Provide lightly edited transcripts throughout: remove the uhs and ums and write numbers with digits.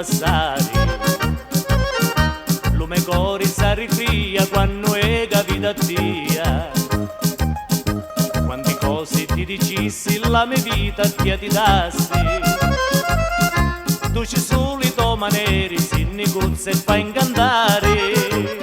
passati. Lume cori s'arricria quando è capita via. Quante cose ti dicissi, la mia vita ti dassi. Tu ci solito maneri, si negozia e fa incantare.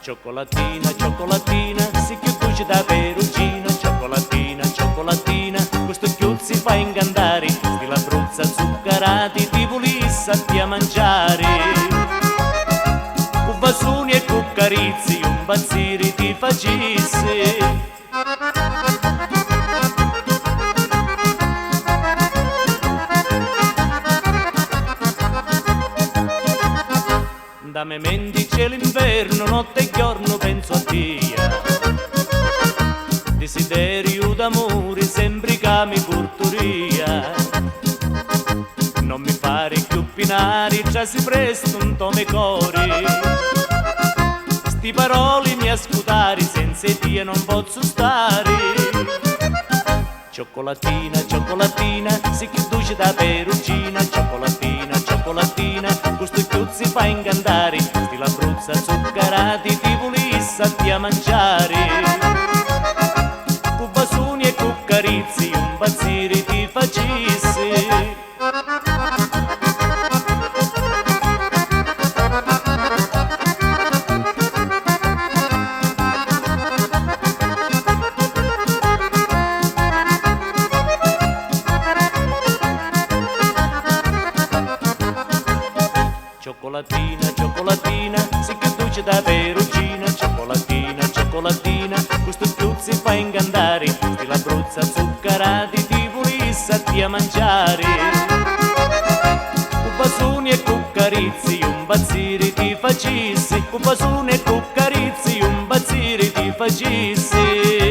Cioccolattina, cioccolattina, si chiude da perugina. Cioccolattina, cioccolattina, questo chiuzzi fa incantare. Di la bruzza zuccherati ti volissa a mangiare. Con basuni e con carizzi, un bazziri ti facesse. Da me menti c'è l'inverno, notte e giorno penso a Dio. Desiderio d'amore sempre che mi culturia. Non mi pare più pinari, già si presto un tome cori. Sti parole mi ascoltare, senza Dio non posso stare. Cioccolattina, cioccolattina, si chiude da perugina. Cioccolattina, cioccolattina, questo chiuzzi fa incantare. Sti la bruzza zuccherati ti volissa a mangiare. Con basuni e con carizzi, un bazziri ti facesse. Cioccolattina, cioccolattina, si chiude da perugina. Cioccolattina, cioccolattina, questo chiuzzi fa incantare. Sti la bruzza zuccherati ti volissa a mangiare. Con basuni e con carizzi, un bazziri ti facessi. Con basuni e con carizzi, un bazziri ti facessi.